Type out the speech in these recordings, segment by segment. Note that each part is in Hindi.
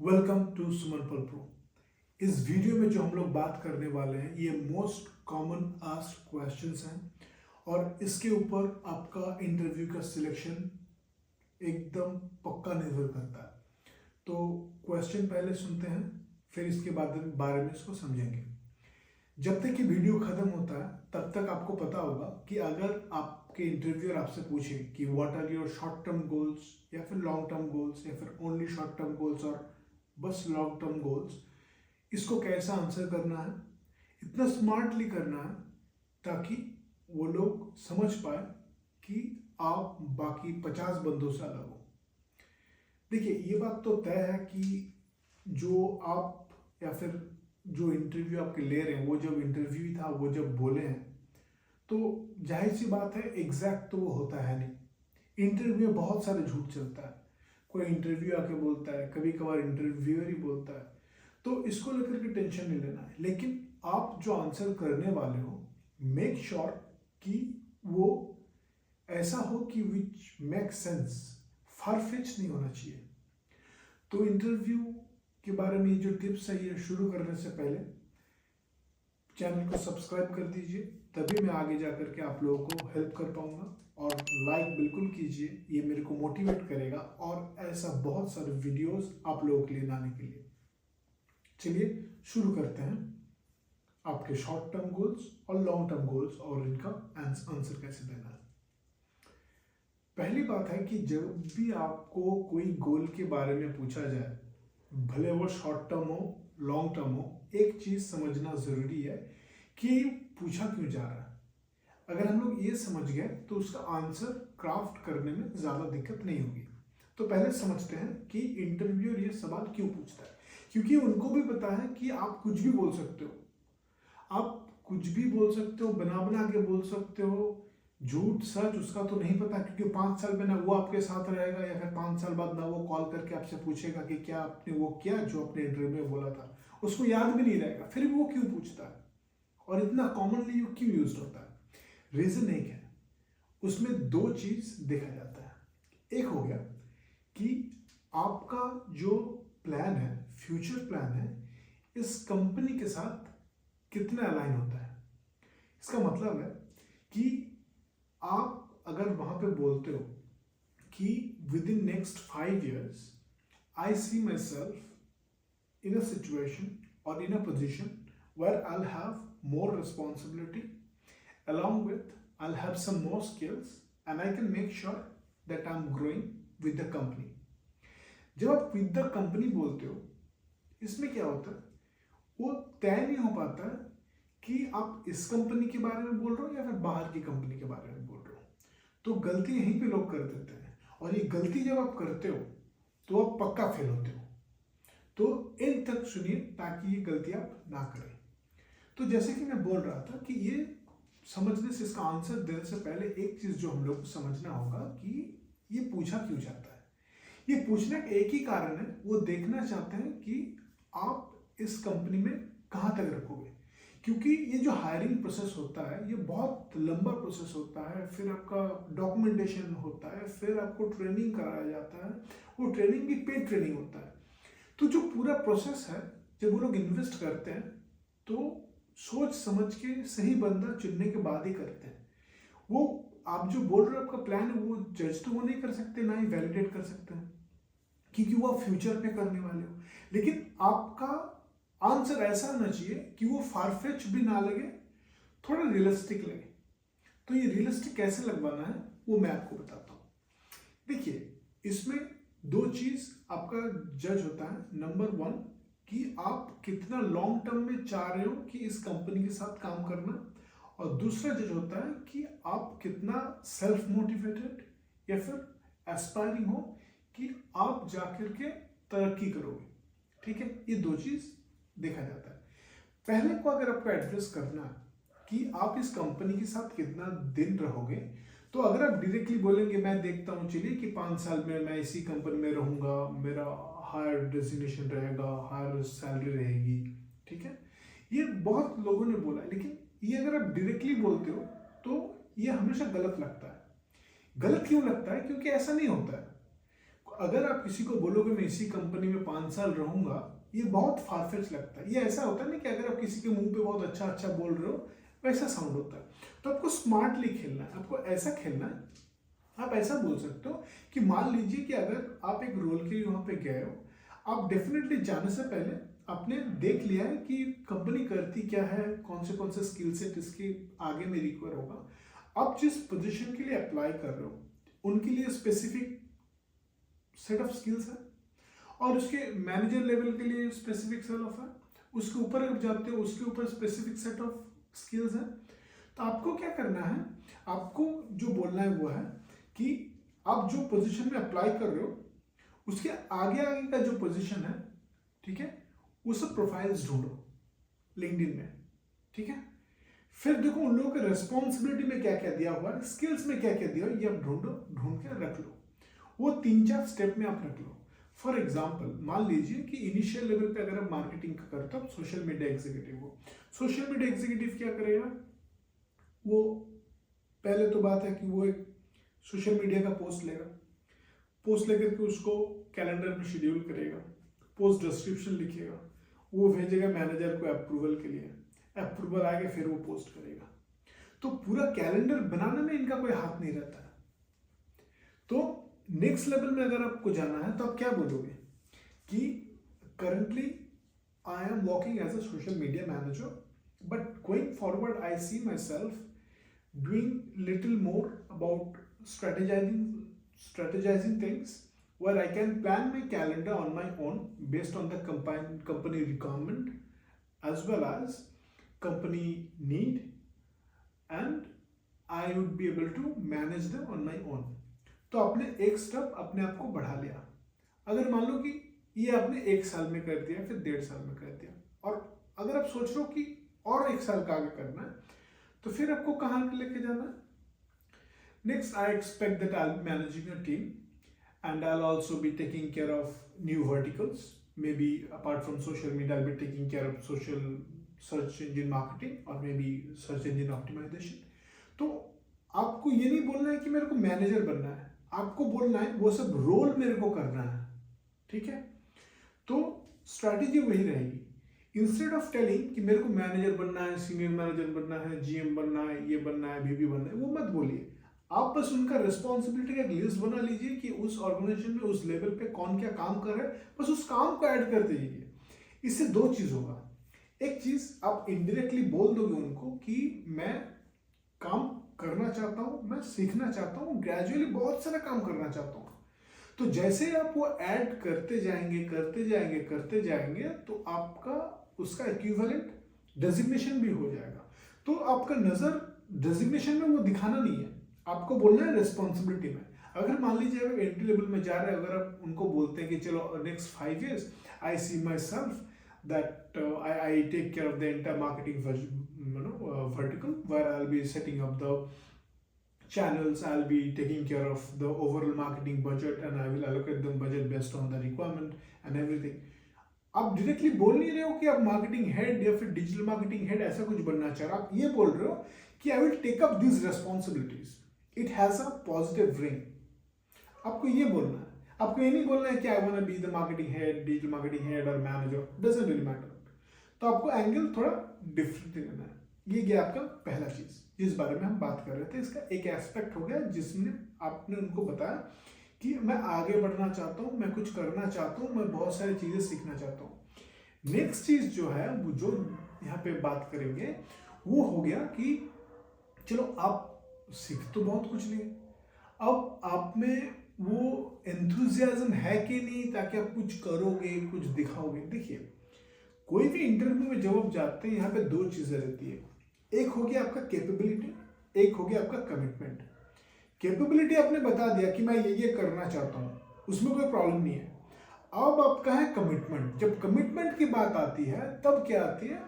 वेलकम टू सुमन पल प्रो। इस वीडियो में जो हम लोग बात करने वाले हैं ये मोस्ट कॉमन आस्क्ड क्वेश्चंस हैं और इसके ऊपर आपका इंटरव्यू का सिलेक्शन एकदम पक्का निर्भर करता है। तो क्वेश्चन पहले सुनते हैं, फिर इसके बारे में इसको समझेंगे। जब तक ये वीडियो खत्म होता है तब तक आपको पता होगा कि अगर आपके इंटरव्यूअर आपसे पूछे कि what are your short term goals या फिर लॉन्ग टर्म गोल्स या फिर ओनली शॉर्ट टर्म गोल्स और बस लॉन्ग टर्म गोल्स, इसको कैसा आंसर करना है, इतना स्मार्टली करना है ताकि वो लोग समझ पाए कि आप बाकी 50 बंदों से अलग हो। देखिए, ये बात तो तय है कि जो आप या फिर जो इंटरव्यू आपके ले रहे हैं वो जब इंटरव्यू था वो जब बोले हैं तो जाहिर सी बात है एग्जैक्ट तो वो होता है नहीं। इंटरव्यू में बहुत सारे झूठ चलता है, कोई इंटरव्यू आके बोलता है, कभी कभार इंटरव्यूअर ही बोलता है, तो इसको लेकर के टेंशन नहीं लेना है। लेकिन आप जो आंसर करने वाले हो मेक श्योर कि वो ऐसा हो कि विच मेक सेंस, फारफेच नहीं होना चाहिए। तो इंटरव्यू के बारे में जो टिप्स है ये शुरू करने से पहले चैनल को सब्सक्राइब कर दीजिए, तभी मैं आगे जा करके आप लोगों को हेल्प कर पाऊंगा। और लाइक बिल्कुल कीजिए, ये मेरे को मोटिवेट करेगा और ऐसा बहुत सारे वीडियोस आप लोगों के लिए लाने के लिए। चलिए शुरू करते हैं आपके शॉर्ट टर्म गोल्स और लॉन्ग टर्म गोल्स और इनका आंसर कैसे देना है। पहली बात है कि जब भी आपको कोई गोल के बारे में पूछा जाए, भले वो शॉर्ट टर्म हो लॉन्ग टर्म हो, एक चीज समझना जरूरी है कि पूछा क्यों जा रहा है। अगर हम लोग ये समझ गए तो उसका आंसर क्राफ्ट करने में ज्यादा दिक्कत नहीं होगी। तो पहले समझते हैं कि इंटरव्यूअर ये सवाल क्यों पूछता है। क्योंकि उनको भी पता है कि आप कुछ भी बोल सकते हो, आप कुछ भी बोल सकते हो, बना बना के बोल सकते हो, झूठ सच उसका तो नहीं पता। क्योंकि 5 साल में ना वो आपके साथ रहेगा या फिर 5 साल बाद ना वो कॉल करके आपसे पूछेगा कि क्या आपने वो किया जो अपने इंटरव्यू में बोला था, उसको याद भी नहीं रहेगा। फिर भी वो क्यों पूछता है और इतना कॉमनली क्यों यूज होता है? रीजन एक है, उसमें दो चीज देखा जाता है। एक हो गया कि आपका जो प्लान है, फ्यूचर प्लान है, इस कंपनी के साथ कितना अलाइन होता है। इसका मतलब है कि आप अगर वहां पे बोलते हो कि within next 5 years I see myself in a situation और in a position where I have more responsibility, along with I'll have some more skills and I can make sure that I'm growing with the company. जब आप with the company बोलते हो, इसमें क्या होता है, वो तय नहीं हो पाता है कि आप इस कंपनी के बारे में बोल रहे हो या फिर बाहर की कंपनी के बारे में बोल रहे हो। तो गलती यहीं पे लोग कर देते हैं और ये गलती जब आप करते हो तो आप पक्का फेल होते हो। तो इन तक सुनिए ताकि ये गलती आप ना करें। तो जैसे कि मैं बोल रहा था कि ये समझने से, इसका आंसर देने से पहले एक चीज जो हम लोग को समझना होगा कि ये पूछा क्यों जाता है। ये पूछने का एक ही कारण है, वो देखना चाहते हैं कि आप इस कंपनी में कहाँ तक रखोगे। क्योंकि ये जो हायरिंग प्रोसेस होता है ये बहुत लंबा प्रोसेस होता है, फिर आपका डॉक्यूमेंटेशन होता है, फिर आपको ट्रेनिंग कराया जाता है, वो ट्रेनिंग भी पेड ट्रेनिंग होता है। तो जो पूरा प्रोसेस है, जब वो लोग इन्वेस्ट करते हैं तो सोच समझ के सही बंदा चुनने के बाद ही करते हैं। वो आप जो बोल रहे हो आपका प्लान है, वो जज तो वो नहीं कर सकते, ना ही वैलिडेट कर सकते हैं, क्योंकि वो आप फ्यूचर में करने वाले हो। लेकिन आपका आंसर ऐसा होना चाहिए कि वो फारफेच भी ना लगे, थोड़ा रियलिस्टिक लगे। तो ये रियलिस्टिक कैसे लगवाना है वो मैं आपको बताता हूँ। देखिए, इसमें दो चीज आपका जज होता है। नंबर 1 कि आप कितना लॉन्ग टर्म में चाह रहे हो कि इस कंपनी के साथ काम करना, और दूसरा जज होता है कि आप कितना सेल्फ मोटिवेटेड या फिर एस्पायरिंग हो कि आप जाकर के तरक्की करोगे। ठीक है, ये दो चीज देखा जाता है। पहले को अगर आपको एड्रेस करना है कि आप इस कंपनी के साथ कितना दिन रहोगे, तो अगर आप डायरेक्टली बोलेंगे मैं देखता हूँ चलिए कि 5 साल में मैं इसी कंपनी में रहूंगा, मेरा हायर डेजिग्नेशन रहेगा, हायर सैलरी रहेगी, ठीक है, ये बहुत लोगों ने बोला है। लेकिन ये अगर आप डायरेक्टली बोलते हो तो ये हमेशा गलत लगता है। गलत क्यों लगता है? क्योंकि ऐसा नहीं होता है। अगर आप किसी को बोलोगे मैं इसी कंपनी में 5 साल रहूंगा, ये बहुत फारफेच लगता है। ये ऐसा होता है ना कि अगर आप किसी के मुंह पे बहुत अच्छा अच्छा बोल रहे हो, वैसा साउंड होता है। तो आपको स्मार्टली खेलना है, आपको ऐसा खेलना है। आप ऐसा बोल सकते हो कि मान लीजिए कि अगर आप एक रोल के लिए वहां पे गए हो, आप डेफिनेटली जाने से पहले आपने देख लिया है कि कंपनी करती क्या है, कौन से स्किल सेट इसके आगे में रिक्वायर होगा। आप जिस पोजीशन के लिए अप्लाई कर रहे हो उनके लिए स्पेसिफिक सेट ऑफ स्किल्स है, और उसके मैनेजर लेवल के लिए स्पेसिफिक सेट ऑफ है, उसके ऊपर अगर जाते हो उसके ऊपर स्पेसिफिक सेट ऑफ स्किल्स है। तो आपको क्या करना है, आपको जो बोलना है वो है कि आप जो पोजीशन में अप्लाई कर रहे हो उसके आगे आगे का जो पोजीशन है, ठीक है, वो सब प्रोफाइल्स ढूंढो लिंक्डइन में, ठीक है। फिर देखो उन लोगों के रेस्पॉन्सिबिलिटी में क्या क्या दिया हुआ है, स्किल्स में क्या क्या दिया हुआ है, ये आप ढूंढ के रख लो। वो 3-4 स्टेप में आप रख लो। फॉर एग्जाम्पल मान लीजिए कि इनिशियल लेवल पे अगर आप मार्केटिंग का करते हो, सोशल मीडिया एग्जीक्यूटिव हो, सोशल मीडिया एग्जीक्यूटिव क्या करेगा, वो पहले तो बात है कि वो एक सोशल मीडिया का पोस्ट लेगा, पोस्ट लेकर के उसको कैलेंडर में शेड्यूल करेगा, पोस्ट डिस्क्रिप्शन लिखेगा, वो भेजेगा मैनेजर को अप्रूवल के लिए, अप्रूवल आएगा फिर वो पोस्ट करेगा। तो पूरा कैलेंडर बनाने में इनका कोई हाथ नहीं रहता है। तो नेक्स्ट लेवल में अगर आपको जाना है तो आप क्या बोलोगे कि currently I am working as a social media manager, but going forward I see myself doing little more about strategizing things where I can plan my calendar on my own based on the company requirement as well as company need, and I would be able to manage them on my own. तो आपने एक स्टेप अपने आप को बढ़ा लिया। अगर मान लो कि ये आपने 1 साल में कर दिया, फिर 1.5 साल में कर दिया, और अगर आप सोच रहे हो कि और 1 साल का आगे करना है, तो फिर आपको कहाँ लेके जाना है। Next I expect that I be managing a team and I also be taking care of new verticals, maybe apart from social media I be taking care of social search engine marketing और maybe search engine optimization. तो आपको ये नहीं बोलना है कि मेरे को मैनेजर बनना है, आपको बोलना है वो सब रोल मेरे को करना है, ठीक है। तो स्ट्रैटेजी वही रहेगी। इंस्टेड ऑफ टेलिंग कि मेरे को मैनेजर बनना है, सीनियर मैनेजर बनना है, जीएम बनना है, ये बनना है, बीबी बनना है, वो मत बोलिए। आप बस उनका रिस्पॉन्सिबिलिटी का एक लिस्ट बना लीजिए कि उस ऑर्गेनाइजेशन में उस लेवल पे कौन क्या काम कर रहा है, बस उस काम को ऐड करते जाइए। इससे 2 चीज होगा। एक चीज आप इनडायरेक्टली बोल दोगे उनको कि मैं काम करना चाहता हूं, मैं सीखना चाहता हूं, ग्रेजुअली बहुत सारा काम करना चाहता हूं। तो जैसे आप वो ऐड करते जाएंगे तो आपका उसका इक्विवेलेंट डेजिग्नेशन भी हो जाएगा। तो आपका नजर डेजिग्नेशन में वो दिखाना नहीं है, आपको बोलना है रिस्पॉन्सिबिलिटी में। अगर मान लीजिए आप एंट्री लेवल में जा रहे हैं, अगर आप उनको बोलते हैं कि चलो next 5 years I see myself that I take care of the entire marketing vertical, where I'll be setting up the channels, I'll be taking care of the overall marketing budget, and I will allocate them budget based on the requirement and everything. आप डायरेक्टली बोल नहीं रहे हो कि आप मार्केटिंग हेड या फिर डिजिटल मार्केटिंग हेड ऐसा कुछ बनना चाह रहे हो, आप ये बोल रहे हो कि I will take up this responsibilities, it has a positive ring. आपको ये बोलना है, आपको ये नहीं बोलना है कि I want to be the marketing head, digital marketing head और मैनेजर, डजंट रियली मैटर। तो आपको एंगल थोड़ा डिफरेंट लेना है। ये गया आपका पहला चीज जिस बारे में हम बात कर रहे थे। इसका एक एस्पेक्ट हो गया जिसमें आपने उनको बताया कि मैं आगे बढ़ना चाहता हूँ, मैं कुछ करना चाहता हूँ, मैं बहुत सारी चीजें सीखना चाहता हूँ। नेक्स्ट चीज जो है वो जो यहाँ पे बात करेंगे वो हो गया कि चलो आप सीख तो बहुत कुछ लिए, अब आप में वो एंथुजियाज्म है कि नहीं ताकि आप कुछ करोगे, कुछ दिखाओगे। देखिए कोई भी इंटरव्यू में जब आप जाते हैं यहाँ पे 2 चीजें रहती है, एक हो गया आपका कैपेबिलिटी, एक हो गया आपका कमिटमेंट। कैपेबिलिटी आपने बता दिया कि मैं ये करना चाहता हूँ, उसमें कोई प्रॉब्लम नहीं है। अब आपका है कमिटमेंट। जब कमिटमेंट की बात आती है तब क्या आती है,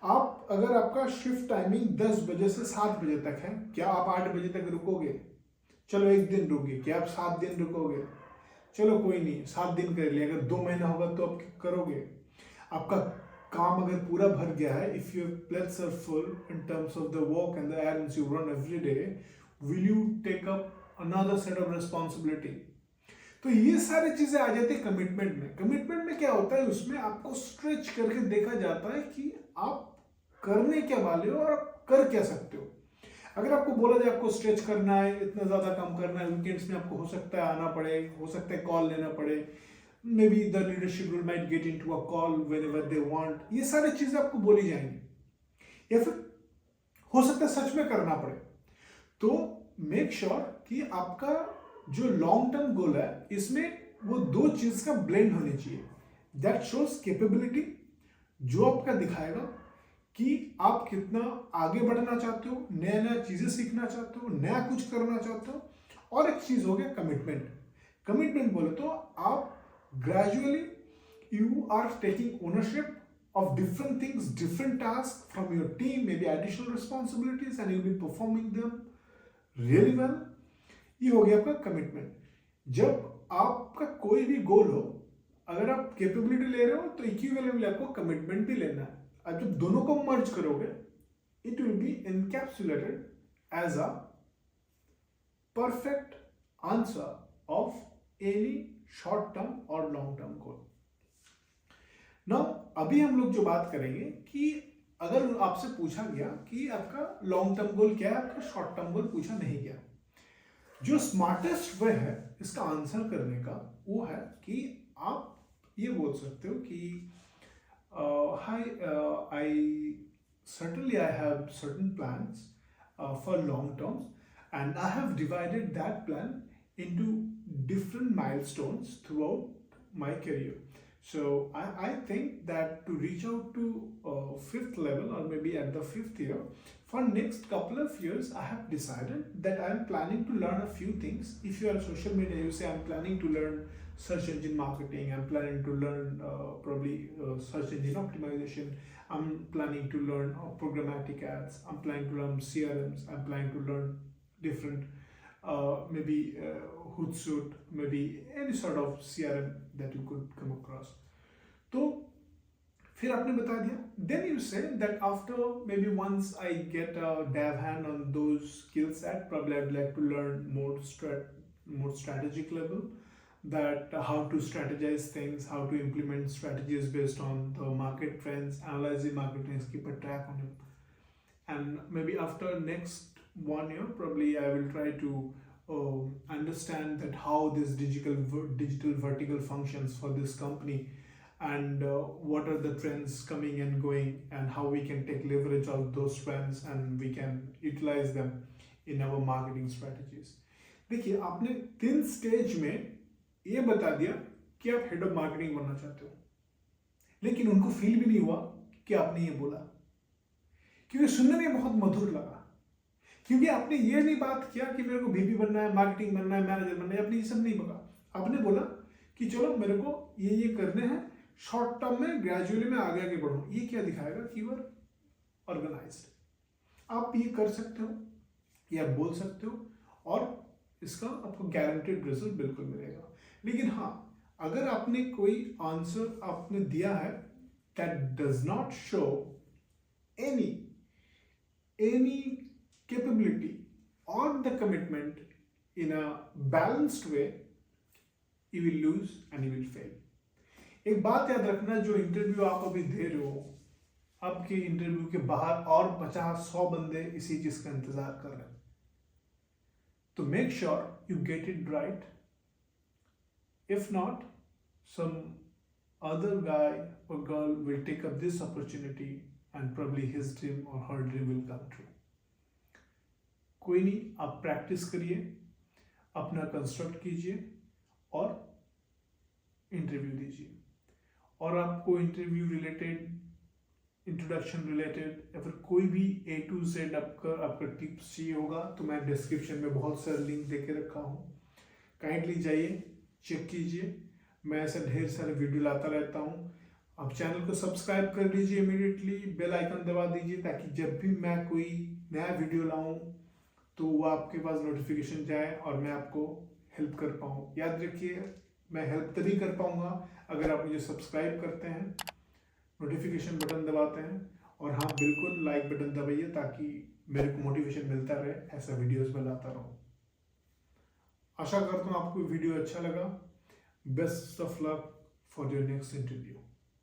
आप अगर आपका शिफ्ट टाइमिंग 10 बजे से 7 बजे तक है, क्या आप 8 बजे तक रुकोगे? चलो 1 दिन रुकिए, क्या आप 7 दिन रुकोगे? चलो कोई नहीं, 7 दिन कर लिया, अगर 2 महीना होगा तो आप करोगे। आपका काम अगर पूरा भर गया है, if your plates are full in terms of the work and the errands you run every day, will you take up another set of responsibility? तो ये सारी चीजें आ जाती है कमिटमेंट में। कमिटमेंट में क्या होता है, उसमें आपको स्ट्रेच करके देखा जाता है कि आप करने क्या वाले हो और आप कर क्या सकते हो। अगर आपको बोला जाए आपको स्ट्रेच करना है, इतना ज्यादा काम करना है, वीकेंड्स में आपको हो सकता है आना पड़े, हो सकता है कॉल लेना पड़े, may be the leadership will might get into a call whenever they want, ये सारी चीजें आपको बोली जाएंगी, या फिर हो सकता है सच में करना पड़े। तो मेक श्योर कि आपका जो लॉन्ग टर्म गोल है इसमें वो दो चीज का ब्लेंड होनी चाहिए। दैट शोज कैपेबिलिटी, जो आपका दिखाएगा कि आप कितना आगे बढ़ना चाहते हो, नया नया चीजें सीखना चाहते हो, नया कुछ करना चाहते हो। और एक चीज हो गया कमिटमेंट। कमिटमेंट बोले तो आप gradually you are taking ownership of different things, different tasks from your team, maybe additional responsibilities, and you'll be performing them really well. ये हो गया आपका कमिटमेंट। जब आपका कोई भी गोल हो, अगर आप कैपेबिलिटी ले रहे हो तो इक्विवेलेंटली आपको कमिटमेंट भी लेना है। अब जब दोनों को मर्ज करोगे, it will be encapsulated as a perfect answer of any short term और लॉन्ग टर्म गोल। नाउ अभी हम लोग जो बात करेंगे कि अगर आपसे पूछा गया कि आपका लॉन्ग टर्म गोल क्या है, आपका शॉर्ट टर्म गोल पूछा नहीं गया, जो स्मार्टेस्ट वे है इसका आंसर करने का वो है कि आप ये बोल सकते हो कि हाय, आई certainly I have certain plans for long terms, and I have divided that plan into different milestones throughout my career. So I think that to reach out to fifth level or maybe at the fifth year, for next couple of years, I have decided that I am planning to learn a few things. If you are social media, you say I'm planning to learn search engine marketing, I'm planning to learn probably search engine optimization, I'm planning to learn programmatic ads, I'm planning to learn CRMs, I'm planning to learn different maybe Hootsuite, maybe any sort of CRM that you could come across. तो फिर आपने बता दिया, then you say that after maybe once I get a dab hand on those skill set, probably I'd like to learn more strategic level, that how to strategize things, how to implement strategies based on the market trends, analyzing market trends, keep a track on it. And maybe after next 1 year, probably I will try to understand that how this digital vertical functions for this company, and what are the trends coming and going, and how we can take leverage of those trends and we can utilize them in our marketing strategies. देखिए, आपने 3 स्टेज में ये बता दिया कि आप हेड ऑफ मार्केटिंग बनना चाहते हो, लेकिन उनको फील भी नहीं हुआ कि आपने ये बोला, क्योंकि सुनने में बहुत मधुर लगा, क्योंकि आपने ये नहीं बात किया कि मेरे को VP बनना है, मार्केटिंग बनना है, मैनेजर बनना है, आपने ये सब नहीं बोला। आपने बोला कि चलो मेरे को ये करने हैं, शॉर्ट टर्म में ग्रेजुअली मैं आगे बढ़ूँ। ये क्या दिखाएगा कि यू आर ऑर्गेनाइज्ड। आप ये कर सकते हो, ये आप बोल सकते हो, और इसका आपको गारंटेड रिजल्ट बिल्कुल मिलेगा। लेकिन हाँ, अगर आपने कोई आंसर आपने दिया है that does not show any capability or the commitment in a balanced way, you will lose and you will fail. एक बात याद रखना, जो इंटरव्यू आप अभी दे रहे हो, आपके इंटरव्यू के बाहर और 50-100 बंदे इसी चीज का इंतजार कर रहे हैं। तो make sure you get it right. If not, some other guy or girl will take up this opportunity and probably his dream or her dream will come true. कोई नहीं, आप प्रैक्टिस करिए, अपना कंस्ट्रक्ट कीजिए और इंटरव्यू दीजिए। और आपको इंटरव्यू रिलेटेड, इंट्रोडक्शन रिलेटेड, या फिर कोई भी A to Z आपका टिप्स चाहिए होगा तो मैं डिस्क्रिप्शन में बहुत सारे लिंक दे के रखा हूँ, काइंडली जाइए, चेक कीजिए। मैं ऐसे ढेर सारे वीडियो लाता रहता हूँ। आप चैनल को सब्सक्राइब कर लीजिए, इमीडिएटली बेल आइकन दबा दीजिए, ताकि जब भी मैं कोई नया वीडियो लाऊं तो वो आपके पास नोटिफिकेशन जाए और मैं आपको हेल्प कर पाऊँ। याद रखिए, मैं हेल्प तभी कर पाऊँगा अगर आप मुझे सब्सक्राइब करते हैं, नोटिफिकेशन बटन दबाते हैं, और हाँ बिल्कुल लाइक बटन दबाइए, ताकि मेरे को मोटिवेशन मिलता रहे, ऐसा वीडियोस में लाता रहूँ। आशा करता हूँ आपको वीडियो अच्छा लगा। Best of luck for your next interview.